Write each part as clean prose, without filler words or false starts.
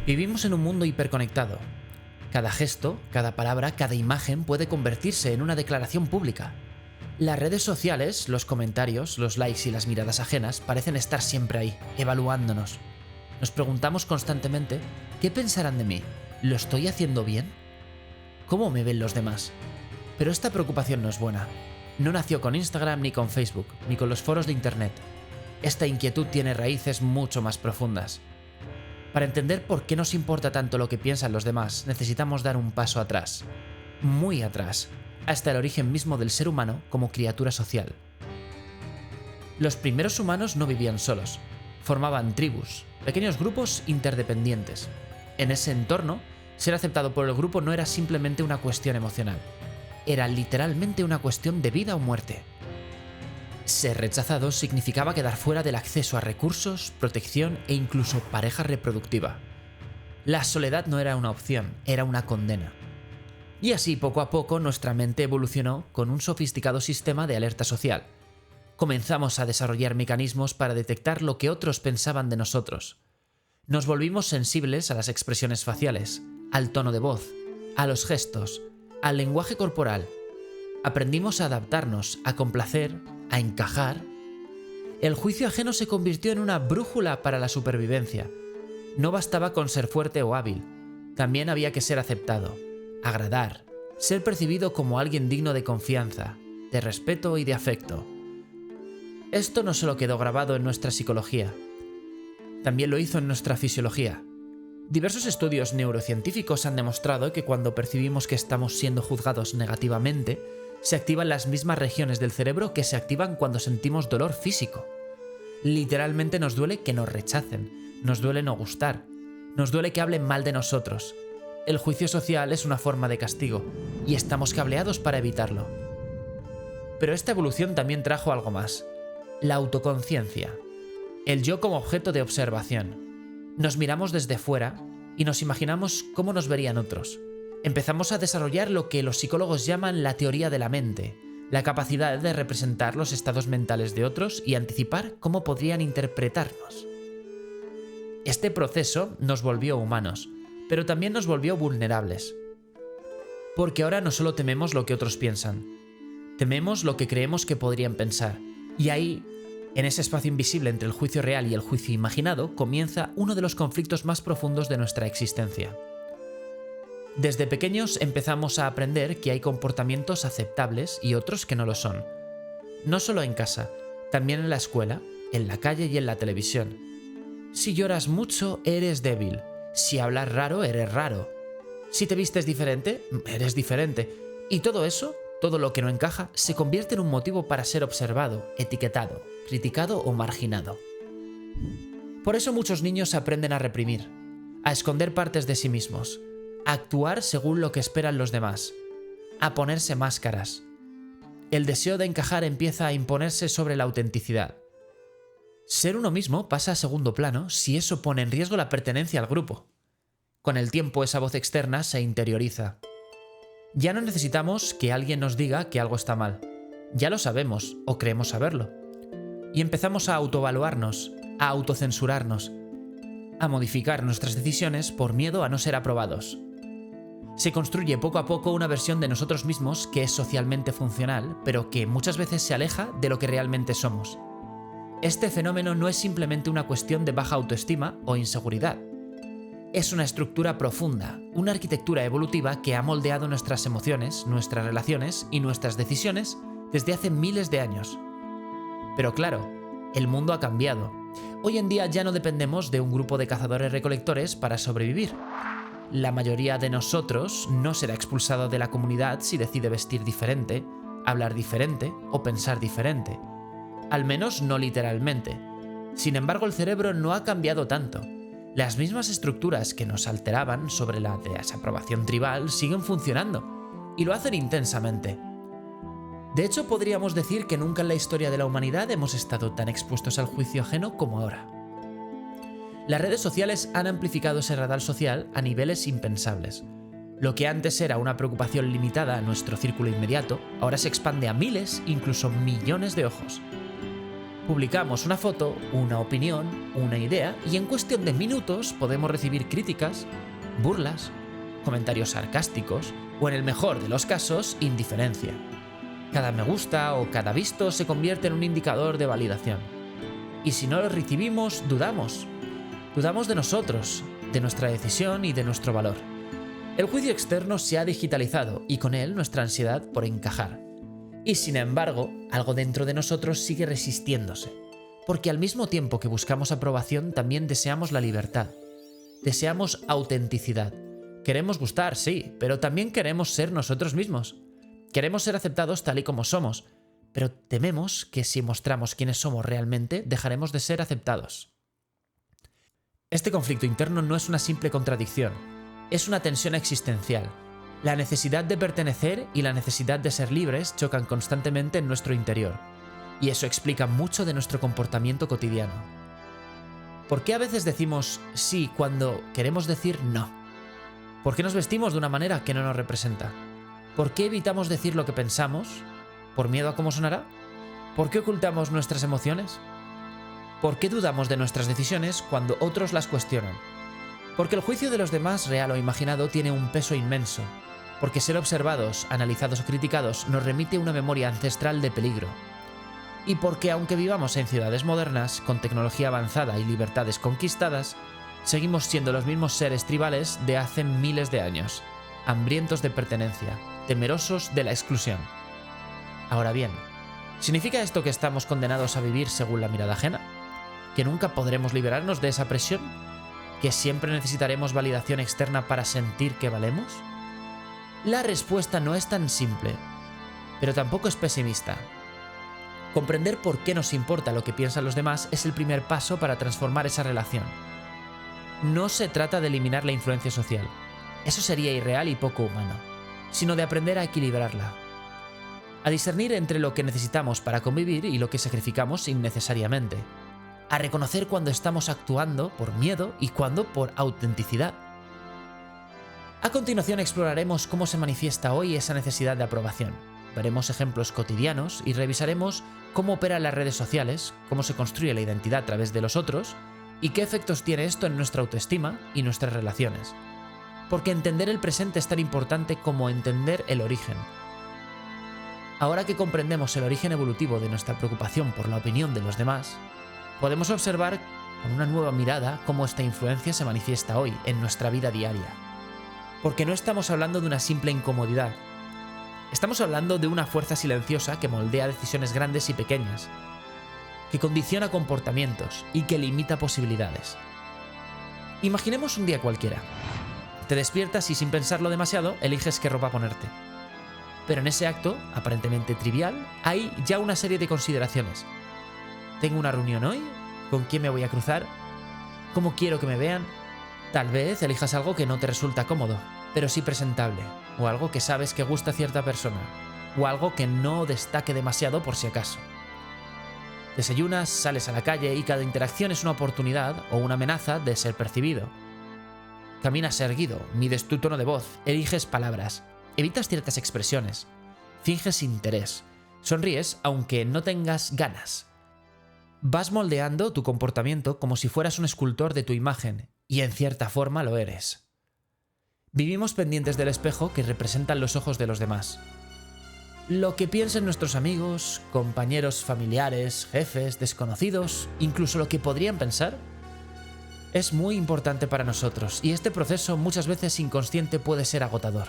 Vivimos en un mundo hiperconectado. Cada gesto, cada palabra, cada imagen puede convertirse en una declaración pública. Las redes sociales, los comentarios, los likes y las miradas ajenas parecen estar siempre ahí, evaluándonos. Nos preguntamos constantemente, ¿qué pensarán de mí? ¿Lo estoy haciendo bien? ¿Cómo me ven los demás? Pero esta preocupación no es buena. No nació con Instagram ni con Facebook, ni con los foros de Internet. Esta inquietud tiene raíces mucho más profundas. Para entender por qué nos importa tanto lo que piensan los demás, necesitamos dar un paso atrás, muy atrás, hasta el origen mismo del ser humano como criatura social. Los primeros humanos no vivían solos, formaban tribus, pequeños grupos interdependientes. En ese entorno, ser aceptado por el grupo no era simplemente una cuestión emocional, era literalmente una cuestión de vida o muerte. Ser rechazado significaba quedar fuera del acceso a recursos, protección e incluso pareja reproductiva. La soledad no era una opción, era una condena. Y así poco a poco nuestra mente evolucionó con un sofisticado sistema de alerta social. Comenzamos a desarrollar mecanismos para detectar lo que otros pensaban de nosotros. Nos volvimos sensibles a las expresiones faciales, al tono de voz, a los gestos, al lenguaje corporal. Aprendimos a adaptarnos, a complacer, a encajar. El juicio ajeno se convirtió en una brújula para la supervivencia. No bastaba con ser fuerte o hábil, también había que ser aceptado, agradar, ser percibido como alguien digno de confianza, de respeto y de afecto. Esto no solo quedó grabado en nuestra psicología, también lo hizo en nuestra fisiología. Diversos estudios neurocientíficos han demostrado que cuando percibimos que estamos siendo juzgados negativamente, se activan las mismas regiones del cerebro que se activan cuando sentimos dolor físico. Literalmente nos duele que nos rechacen, nos duele no gustar, nos duele que hablen mal de nosotros. El juicio social es una forma de castigo, y estamos cableados para evitarlo. Pero esta evolución también trajo algo más: la autoconciencia, el yo como objeto de observación. Nos miramos desde fuera y nos imaginamos cómo nos verían otros. Empezamos a desarrollar lo que los psicólogos llaman la teoría de la mente, la capacidad de representar los estados mentales de otros y anticipar cómo podrían interpretarnos. Este proceso nos volvió humanos, pero también nos volvió vulnerables. Porque ahora no solo tememos lo que otros piensan, tememos lo que creemos que podrían pensar. Y ahí, en ese espacio invisible entre el juicio real y el juicio imaginado, comienza uno de los conflictos más profundos de nuestra existencia. Desde pequeños empezamos a aprender que hay comportamientos aceptables y otros que no lo son. No solo en casa, también en la escuela, en la calle y en la televisión. Si lloras mucho, eres débil. Si hablas raro, eres raro. Si te vistes diferente, eres diferente. Y todo eso, todo lo que no encaja, se convierte en un motivo para ser observado, etiquetado, criticado o marginado. Por eso muchos niños aprenden a reprimir, a esconder partes de sí mismos, a actuar según lo que esperan los demás, a ponerse máscaras. El deseo de encajar empieza a imponerse sobre la autenticidad. Ser uno mismo pasa a segundo plano si eso pone en riesgo la pertenencia al grupo. Con el tiempo esa voz externa se interioriza. Ya no necesitamos que alguien nos diga que algo está mal. Ya lo sabemos o creemos saberlo. Y empezamos a autoevaluarnos, a autocensurarnos, a modificar nuestras decisiones por miedo a no ser aprobados. Se construye poco a poco una versión de nosotros mismos que es socialmente funcional, pero que muchas veces se aleja de lo que realmente somos. Este fenómeno no es simplemente una cuestión de baja autoestima o inseguridad. Es una estructura profunda, una arquitectura evolutiva que ha moldeado nuestras emociones, nuestras relaciones y nuestras decisiones desde hace miles de años. Pero claro, el mundo ha cambiado. Hoy en día ya no dependemos de un grupo de cazadores-recolectores para sobrevivir. La mayoría de nosotros no será expulsado de la comunidad si decide vestir diferente, hablar diferente o pensar diferente. Al menos no literalmente. Sin embargo, el cerebro no ha cambiado tanto. Las mismas estructuras que nos alteraban sobre la desaprobación tribal siguen funcionando, y lo hacen intensamente. De hecho, podríamos decir que nunca en la historia de la humanidad hemos estado tan expuestos al juicio ajeno como ahora. Las redes sociales han amplificado ese radar social a niveles impensables. Lo que antes era una preocupación limitada a nuestro círculo inmediato, ahora se expande a miles, incluso millones de ojos. Publicamos una foto, una opinión, una idea y en cuestión de minutos podemos recibir críticas, burlas, comentarios sarcásticos o, en el mejor de los casos, indiferencia. Cada me gusta o cada visto se convierte en un indicador de validación. Y si no lo recibimos, dudamos. Dudamos de nosotros, de nuestra decisión y de nuestro valor. El juicio externo se ha digitalizado y con él nuestra ansiedad por encajar. Y sin embargo, algo dentro de nosotros sigue resistiéndose, porque al mismo tiempo que buscamos aprobación, también deseamos la libertad. Deseamos autenticidad. Queremos gustar, sí, pero también queremos ser nosotros mismos. Queremos ser aceptados tal y como somos, pero tememos que si mostramos quiénes somos realmente, dejaremos de ser aceptados. Este conflicto interno no es una simple contradicción, es una tensión existencial. La necesidad de pertenecer y la necesidad de ser libres chocan constantemente en nuestro interior, y eso explica mucho de nuestro comportamiento cotidiano. ¿Por qué a veces decimos sí cuando queremos decir no? ¿Por qué nos vestimos de una manera que no nos representa? ¿Por qué evitamos decir lo que pensamos? ¿Por miedo a cómo sonará? ¿Por qué ocultamos nuestras emociones? ¿Por qué dudamos de nuestras decisiones cuando otros las cuestionan? Porque el juicio de los demás, real o imaginado, tiene un peso inmenso. Porque ser observados, analizados o criticados nos remite a una memoria ancestral de peligro. Y porque aunque vivamos en ciudades modernas, con tecnología avanzada y libertades conquistadas, seguimos siendo los mismos seres tribales de hace miles de años, hambrientos de pertenencia, temerosos de la exclusión. Ahora bien, ¿significa esto que estamos condenados a vivir según la mirada ajena? ¿Que nunca podremos liberarnos de esa presión? ¿Que siempre necesitaremos validación externa para sentir que valemos? La respuesta no es tan simple, pero tampoco es pesimista. Comprender por qué nos importa lo que piensan los demás es el primer paso para transformar esa relación. No se trata de eliminar la influencia social, eso sería irreal y poco humano, sino de aprender a equilibrarla. A discernir entre lo que necesitamos para convivir y lo que sacrificamos innecesariamente. A reconocer cuando estamos actuando por miedo y cuando por autenticidad. A continuación exploraremos cómo se manifiesta hoy esa necesidad de aprobación. Veremos ejemplos cotidianos y revisaremos cómo operan las redes sociales, cómo se construye la identidad a través de los otros y qué efectos tiene esto en nuestra autoestima y nuestras relaciones. Porque entender el presente es tan importante como entender el origen. Ahora que comprendemos el origen evolutivo de nuestra preocupación por la opinión de los demás, podemos observar con una nueva mirada cómo esta influencia se manifiesta hoy en nuestra vida diaria. Porque no estamos hablando de una simple incomodidad. Estamos hablando de una fuerza silenciosa que moldea decisiones grandes y pequeñas, que condiciona comportamientos y que limita posibilidades. Imaginemos un día cualquiera. Te despiertas y sin pensarlo demasiado eliges qué ropa ponerte. Pero en ese acto, aparentemente trivial, hay ya una serie de consideraciones. ¿Tengo una reunión hoy? ¿Con quién me voy a cruzar? ¿Cómo quiero que me vean? Tal vez elijas algo que no te resulta cómodo, pero sí presentable, o algo que sabes que gusta a cierta persona, o algo que no destaque demasiado por si acaso. Desayunas, sales a la calle y cada interacción es una oportunidad o una amenaza de ser percibido. Caminas erguido, mides tu tono de voz, eliges palabras, evitas ciertas expresiones, finges interés, sonríes aunque no tengas ganas. Vas moldeando tu comportamiento como si fueras un escultor de tu imagen, y en cierta forma lo eres. Vivimos pendientes del espejo que representan los ojos de los demás. Lo que piensen nuestros amigos, compañeros familiares, jefes, desconocidos, incluso lo que podrían pensar, es muy importante para nosotros, y este proceso muchas veces inconsciente puede ser agotador.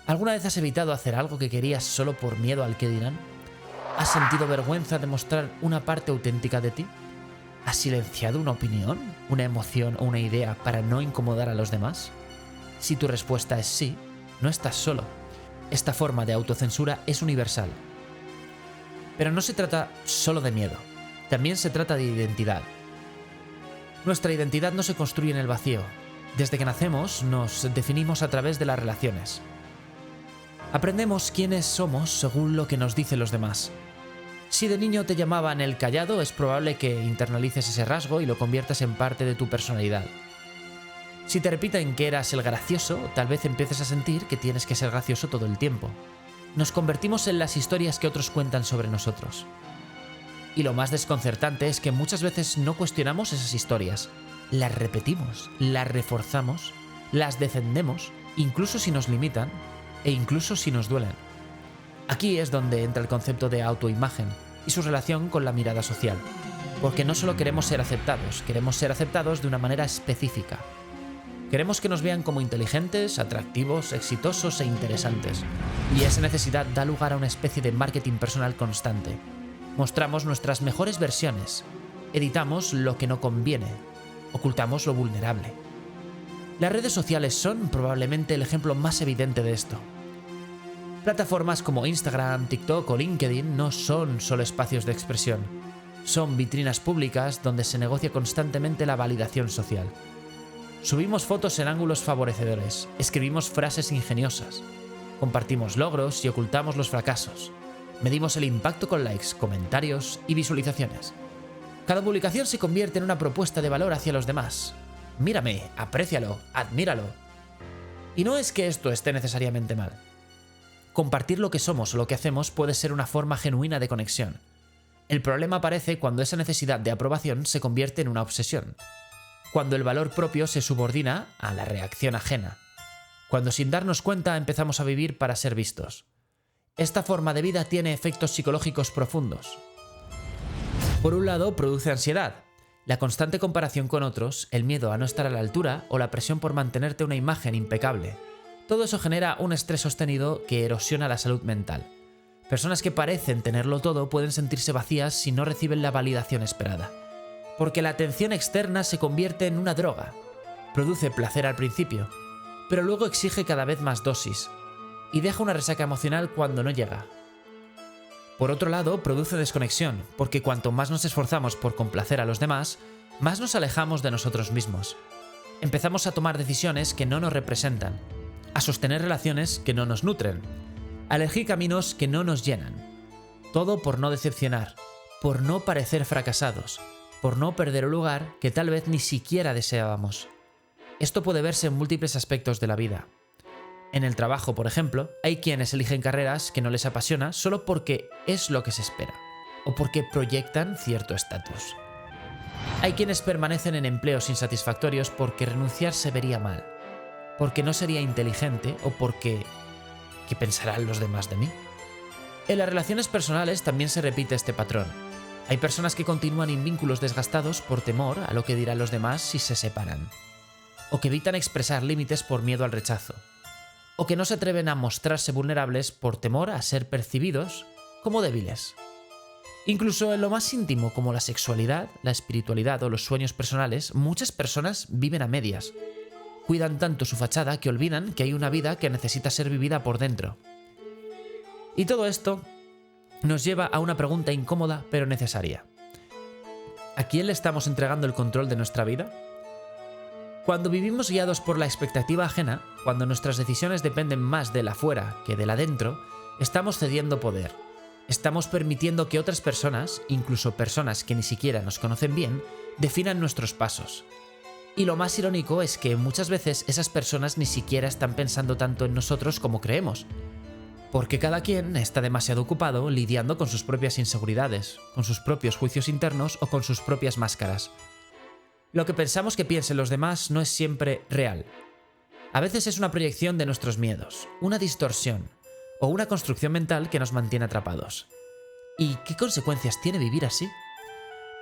¿Alguna vez has evitado hacer algo que querías solo por miedo al que dirán? ¿Has sentido vergüenza de mostrar una parte auténtica de ti? ¿Has silenciado una opinión, una emoción o una idea para no incomodar a los demás? Si tu respuesta es sí, no estás solo. Esta forma de autocensura es universal. Pero no se trata solo de miedo, también se trata de identidad. Nuestra identidad no se construye en el vacío. Desde que nacemos nos definimos a través de las relaciones. Aprendemos quiénes somos según lo que nos dicen los demás. Si de niño te llamaban el callado, es probable que internalices ese rasgo y lo conviertas en parte de tu personalidad. Si te repiten que eras el gracioso, tal vez empieces a sentir que tienes que ser gracioso todo el tiempo. Nos convertimos en las historias que otros cuentan sobre nosotros. Y lo más desconcertante es que muchas veces no cuestionamos esas historias. Las repetimos, las reforzamos, las defendemos, incluso si nos limitan e incluso si nos duelen. Aquí es donde entra el concepto de autoimagen y su relación con la mirada social. Porque no solo queremos ser aceptados de una manera específica. Queremos que nos vean como inteligentes, atractivos, exitosos e interesantes. Y esa necesidad da lugar a una especie de marketing personal constante. Mostramos nuestras mejores versiones, editamos lo que no conviene, ocultamos lo vulnerable. Las redes sociales son probablemente el ejemplo más evidente de esto. Plataformas como Instagram, TikTok o LinkedIn no son solo espacios de expresión, son vitrinas públicas donde se negocia constantemente la validación social. Subimos fotos en ángulos favorecedores, escribimos frases ingeniosas, compartimos logros y ocultamos los fracasos. Medimos el impacto con likes, comentarios y visualizaciones. Cada publicación se convierte en una propuesta de valor hacia los demás. Mírame, aprécialo, admíralo. Y no es que esto esté necesariamente mal. Compartir lo que somos o lo que hacemos puede ser una forma genuina de conexión. El problema aparece cuando esa necesidad de aprobación se convierte en una obsesión. Cuando el valor propio se subordina a la reacción ajena. Cuando sin darnos cuenta empezamos a vivir para ser vistos. Esta forma de vida tiene efectos psicológicos profundos. Por un lado, produce ansiedad. La constante comparación con otros, el miedo a no estar a la altura o la presión por mantenerte una imagen impecable. Todo eso genera un estrés sostenido que erosiona la salud mental. Personas que parecen tenerlo todo pueden sentirse vacías si no reciben la validación esperada. Porque la atención externa se convierte en una droga. Produce placer al principio, pero luego exige cada vez más dosis. Y deja una resaca emocional cuando no llega. Por otro lado, produce desconexión, porque cuanto más nos esforzamos por complacer a los demás, más nos alejamos de nosotros mismos. Empezamos a tomar decisiones que no nos representan, a sostener relaciones que no nos nutren, a elegir caminos que no nos llenan. Todo por no decepcionar, por no parecer fracasados, por no perder un lugar que tal vez ni siquiera deseábamos. Esto puede verse en múltiples aspectos de la vida. En el trabajo, por ejemplo, hay quienes eligen carreras que no les apasiona solo porque es lo que se espera, o porque proyectan cierto estatus. Hay quienes permanecen en empleos insatisfactorios porque renunciar se vería mal, porque no sería inteligente o porque ¿qué pensarán los demás de mí? En las relaciones personales también se repite este patrón. Hay personas que continúan en vínculos desgastados por temor a lo que dirán los demás si se separan, o que evitan expresar límites por miedo al rechazo, o que no se atreven a mostrarse vulnerables por temor a ser percibidos como débiles. Incluso en lo más íntimo como la sexualidad, la espiritualidad o los sueños personales, muchas personas viven a medias. Cuidan tanto su fachada que olvidan que hay una vida que necesita ser vivida por dentro. Y todo esto nos lleva a una pregunta incómoda pero necesaria. ¿A quién le estamos entregando el control de nuestra vida? Cuando vivimos guiados por la expectativa ajena, cuando nuestras decisiones dependen más del afuera que del adentro, estamos cediendo poder. Estamos permitiendo que otras personas, incluso personas que ni siquiera nos conocen bien, definan nuestros pasos. Y lo más irónico es que muchas veces esas personas ni siquiera están pensando tanto en nosotros como creemos. Porque cada quien está demasiado ocupado lidiando con sus propias inseguridades, con sus propios juicios internos o con sus propias máscaras. Lo que pensamos que piensen los demás no es siempre real. A veces es una proyección de nuestros miedos, una distorsión o una construcción mental que nos mantiene atrapados. ¿Y qué consecuencias tiene vivir así?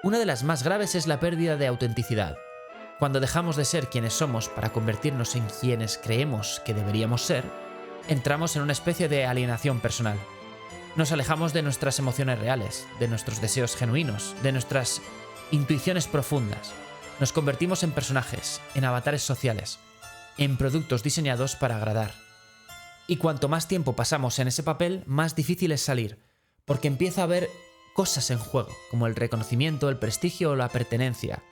Una de las más graves es la pérdida de autenticidad. Cuando dejamos de ser quienes somos para convertirnos en quienes creemos que deberíamos ser, entramos en una especie de alienación personal. Nos alejamos de nuestras emociones reales, de nuestros deseos genuinos, de nuestras intuiciones profundas. Nos convertimos en personajes, en avatares sociales, en productos diseñados para agradar. Y cuanto más tiempo pasamos en ese papel, más difícil es salir, porque empieza a haber cosas en juego, como el reconocimiento, el prestigio o la pertenencia.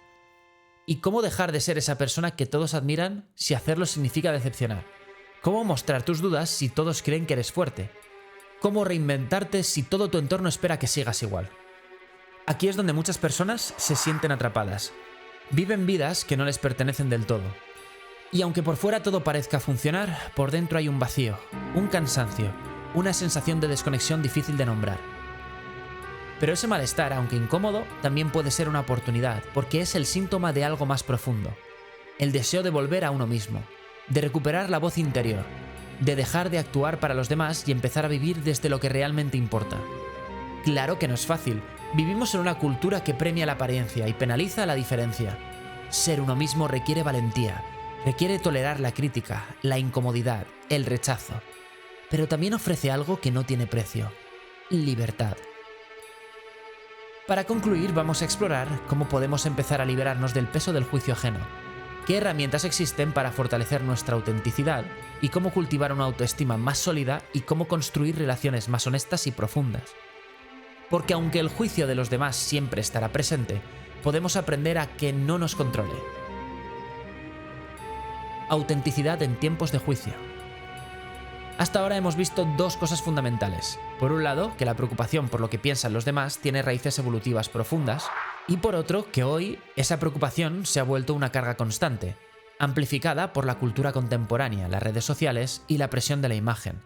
¿Y cómo dejar de ser esa persona que todos admiran si hacerlo significa decepcionar? ¿Cómo mostrar tus dudas si todos creen que eres fuerte? ¿Cómo reinventarte si todo tu entorno espera que sigas igual? Aquí es donde muchas personas se sienten atrapadas. Viven vidas que no les pertenecen del todo. Y aunque por fuera todo parezca funcionar, por dentro hay un vacío, un cansancio, una sensación de desconexión difícil de nombrar. Pero ese malestar, aunque incómodo, también puede ser una oportunidad, porque es el síntoma de algo más profundo. El deseo de volver a uno mismo, de recuperar la voz interior, de dejar de actuar para los demás y empezar a vivir desde lo que realmente importa. Claro que no es fácil. Vivimos en una cultura que premia la apariencia y penaliza la diferencia. Ser uno mismo requiere valentía, requiere tolerar la crítica, la incomodidad, el rechazo. Pero también ofrece algo que no tiene precio: libertad. Para concluir, vamos a explorar cómo podemos empezar a liberarnos del peso del juicio ajeno, qué herramientas existen para fortalecer nuestra autenticidad y cómo cultivar una autoestima más sólida y cómo construir relaciones más honestas y profundas. Porque aunque el juicio de los demás siempre estará presente, podemos aprender a que no nos controle. Autenticidad en tiempos de juicio. Hasta ahora hemos visto dos cosas fundamentales. Por un lado, que la preocupación por lo que piensan los demás tiene raíces evolutivas profundas, y por otro, que hoy esa preocupación se ha vuelto una carga constante, amplificada por la cultura contemporánea, las redes sociales y la presión de la imagen.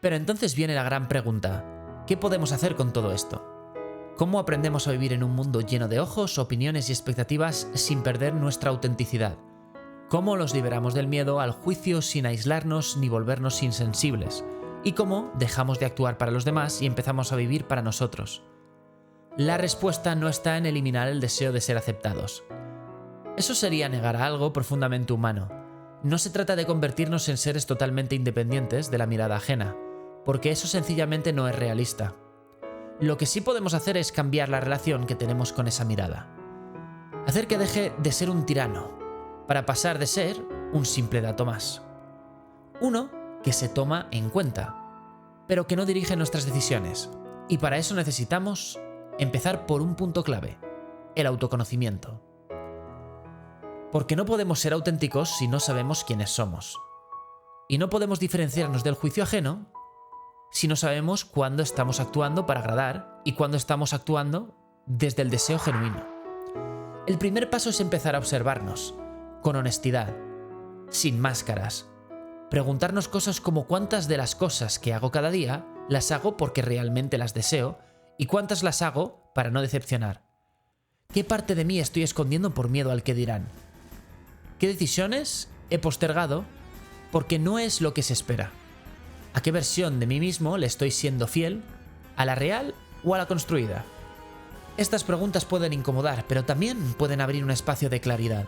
Pero entonces viene la gran pregunta: ¿qué podemos hacer con todo esto? ¿Cómo aprendemos a vivir en un mundo lleno de ojos, opiniones y expectativas sin perder nuestra autenticidad? ¿Cómo los liberamos del miedo al juicio sin aislarnos ni volvernos insensibles? ¿Y cómo dejamos de actuar para los demás y empezamos a vivir para nosotros? La respuesta no está en eliminar el deseo de ser aceptados. Eso sería negar a algo profundamente humano. No se trata de convertirnos en seres totalmente independientes de la mirada ajena, porque eso sencillamente no es realista. Lo que sí podemos hacer es cambiar la relación que tenemos con esa mirada. Hacer que deje de ser un tirano, para pasar de ser un simple dato más. Uno que se toma en cuenta, pero que no dirige nuestras decisiones. Y para eso necesitamos empezar por un punto clave: el autoconocimiento. Porque no podemos ser auténticos si no sabemos quiénes somos. Y no podemos diferenciarnos del juicio ajeno si no sabemos cuándo estamos actuando para agradar y cuándo estamos actuando desde el deseo genuino. El primer paso es empezar a observarnos, con honestidad, sin máscaras. Preguntarnos cosas como cuántas de las cosas que hago cada día las hago porque realmente las deseo y cuántas las hago para no decepcionar. ¿Qué parte de mí estoy escondiendo por miedo al que dirán? ¿Qué decisiones he postergado porque no es lo que se espera? ¿A qué versión de mí mismo le estoy siendo fiel? ¿A la real o a la construida? Estas preguntas pueden incomodar, pero también pueden abrir un espacio de claridad.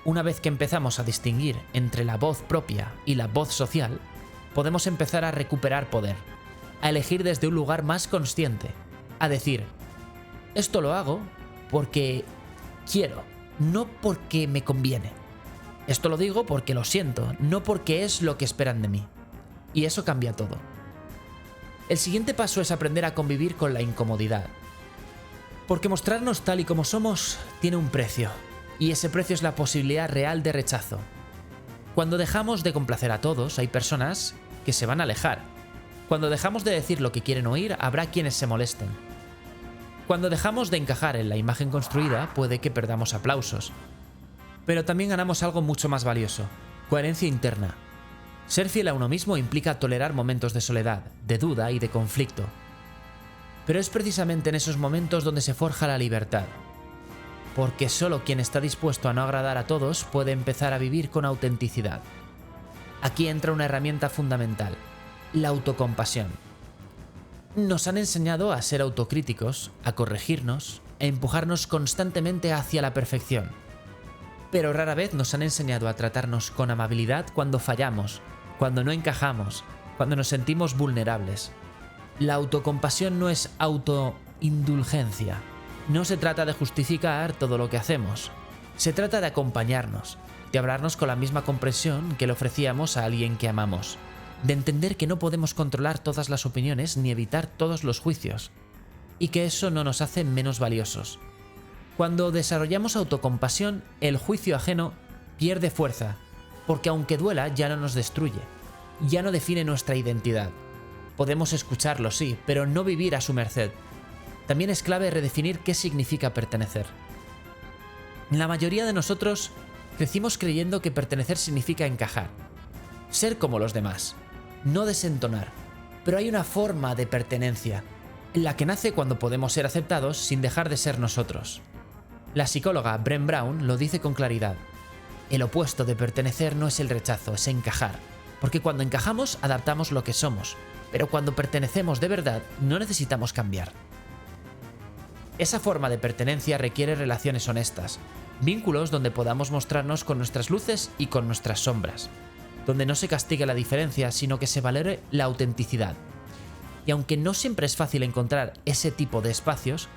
Una vez que empezamos a distinguir entre la voz propia y la voz social, podemos empezar a recuperar poder, a elegir desde un lugar más consciente, a decir: esto lo hago porque quiero, no porque me conviene. Esto lo digo porque lo siento, no porque es lo que esperan de mí. Y eso cambia todo. El siguiente paso es aprender a convivir con la incomodidad. Porque mostrarnos tal y como somos tiene un precio. Y ese precio es la posibilidad real de rechazo. Cuando dejamos de complacer a todos, hay personas que se van a alejar. Cuando dejamos de decir lo que quieren oír, habrá quienes se molesten. Cuando dejamos de encajar en la imagen construida, puede que perdamos aplausos. Pero también ganamos algo mucho más valioso: coherencia interna. Ser fiel a uno mismo implica tolerar momentos de soledad, de duda y de conflicto. Pero es precisamente en esos momentos donde se forja la libertad. Porque solo quien está dispuesto a no agradar a todos puede empezar a vivir con autenticidad. Aquí entra una herramienta fundamental: la autocompasión. Nos han enseñado a ser autocríticos, a corregirnos, a empujarnos constantemente hacia la perfección. Pero rara vez nos han enseñado a tratarnos con amabilidad cuando fallamos, cuando no encajamos, cuando nos sentimos vulnerables. La autocompasión no es autoindulgencia. No se trata de justificar todo lo que hacemos. Se trata de acompañarnos, de hablarnos con la misma comprensión que le ofrecíamos a alguien que amamos, de entender que no podemos controlar todas las opiniones ni evitar todos los juicios, y que eso no nos hace menos valiosos. Cuando desarrollamos autocompasión, el juicio ajeno pierde fuerza, porque aunque duela, ya no nos destruye, ya no define nuestra identidad. Podemos escucharlo, sí, pero no vivir a su merced. También es clave redefinir qué significa pertenecer. La mayoría de nosotros crecimos creyendo que pertenecer significa encajar, ser como los demás, no desentonar. Pero hay una forma de pertenencia, la que nace cuando podemos ser aceptados sin dejar de ser nosotros. La psicóloga Brené Brown lo dice con claridad. El opuesto de pertenecer no es el rechazo, es encajar. Porque cuando encajamos, adaptamos lo que somos. Pero cuando pertenecemos de verdad, no necesitamos cambiar. Esa forma de pertenencia requiere relaciones honestas, vínculos donde podamos mostrarnos con nuestras luces y con nuestras sombras, donde no se castigue la diferencia, sino que se valore la autenticidad. Y aunque no siempre es fácil encontrar ese tipo de espacios,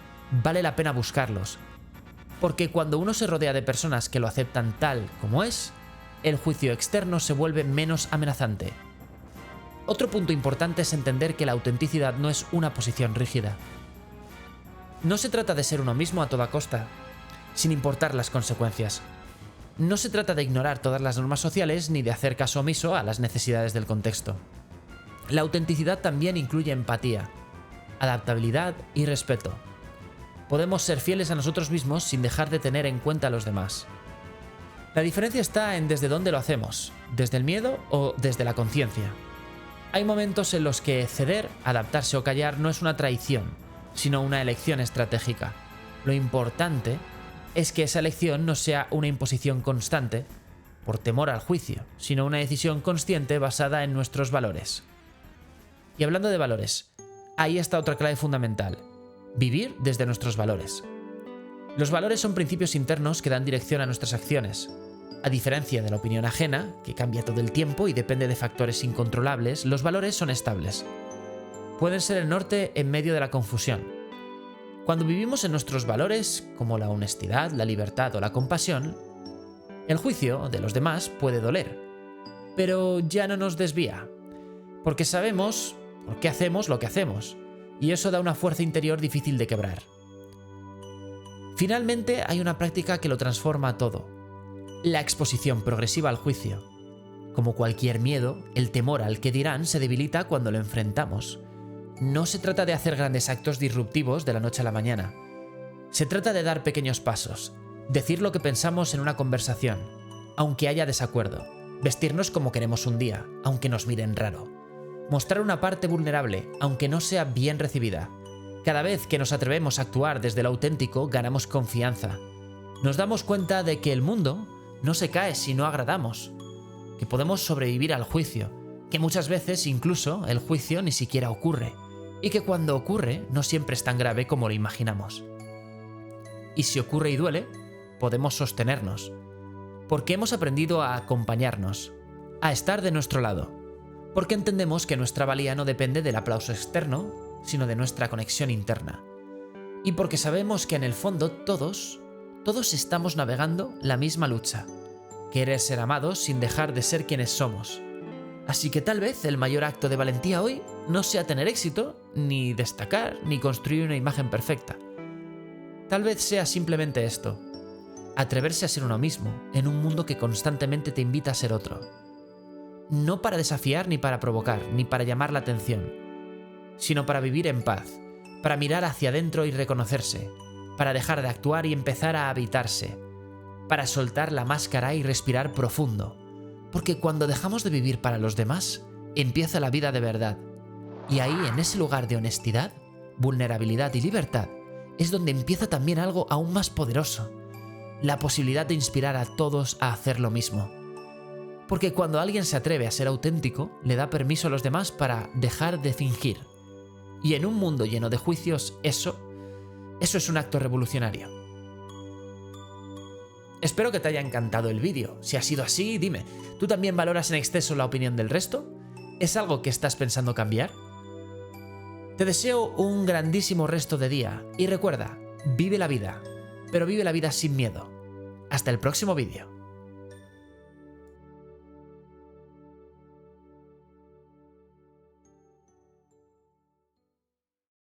vale la pena buscarlos. Porque cuando uno se rodea de personas que lo aceptan tal como es, el juicio externo se vuelve menos amenazante. Otro punto importante es entender que la autenticidad no es una posición rígida. No se trata de ser uno mismo a toda costa, sin importar las consecuencias. No se trata de ignorar todas las normas sociales ni de hacer caso omiso a las necesidades del contexto. La autenticidad también incluye empatía, adaptabilidad y respeto. Podemos ser fieles a nosotros mismos sin dejar de tener en cuenta a los demás. La diferencia está en desde dónde lo hacemos, desde el miedo o desde la conciencia. Hay momentos en los que ceder, adaptarse o callar no es una traición, sino una elección estratégica. Lo importante es que esa elección no sea una imposición constante por temor al juicio, sino una decisión consciente basada en nuestros valores. Y hablando de valores, ahí está otra clave fundamental: vivir desde nuestros valores. Los valores son principios internos que dan dirección a nuestras acciones. A diferencia de la opinión ajena, que cambia todo el tiempo y depende de factores incontrolables, los valores son estables. Pueden ser el norte en medio de la confusión. Cuando vivimos en nuestros valores, como la honestidad, la libertad o la compasión, el juicio de los demás puede doler, pero ya no nos desvía, porque sabemos por qué hacemos lo que hacemos, y eso da una fuerza interior difícil de quebrar. Finalmente, hay una práctica que lo transforma todo: la exposición progresiva al juicio. Como cualquier miedo, el temor al que dirán se debilita cuando lo enfrentamos. No se trata de hacer grandes actos disruptivos de la noche a la mañana. Se trata de dar pequeños pasos, decir lo que pensamos en una conversación, aunque haya desacuerdo, vestirnos como queremos un día, aunque nos miren raro, mostrar una parte vulnerable, aunque no sea bien recibida. Cada vez que nos atrevemos a actuar desde lo auténtico, ganamos confianza. Nos damos cuenta de que el mundo no se cae si no agradamos, que podemos sobrevivir al juicio, que muchas veces incluso el juicio ni siquiera ocurre, y que cuando ocurre no siempre es tan grave como lo imaginamos. Y si ocurre y duele, podemos sostenernos, porque hemos aprendido a acompañarnos, a estar de nuestro lado, porque entendemos que nuestra valía no depende del aplauso externo, sino de nuestra conexión interna, y porque sabemos que en el fondo todos estamos navegando la misma lucha: querer ser amados sin dejar de ser quienes somos. Así que tal vez el mayor acto de valentía hoy no sea tener éxito, ni destacar, ni construir una imagen perfecta. Tal vez sea simplemente esto: atreverse a ser uno mismo en un mundo que constantemente te invita a ser otro. No para desafiar ni para provocar, ni para llamar la atención, sino para vivir en paz, para mirar hacia adentro y reconocerse, para dejar de actuar y empezar a habitarse, para soltar la máscara y respirar profundo. Porque cuando dejamos de vivir para los demás, empieza la vida de verdad. Y ahí, en ese lugar de honestidad, vulnerabilidad y libertad, es donde empieza también algo aún más poderoso: la posibilidad de inspirar a todos a hacer lo mismo. Porque cuando alguien se atreve a ser auténtico, le da permiso a los demás para dejar de fingir. Y en un mundo lleno de juicios, eso es un acto revolucionario. Espero que te haya encantado el vídeo. Si ha sido así, dime, ¿tú también valoras en exceso la opinión del resto? ¿Es algo que estás pensando cambiar? Te deseo un grandísimo resto de día y recuerda, vive la vida, pero vive la vida sin miedo. Hasta el próximo vídeo.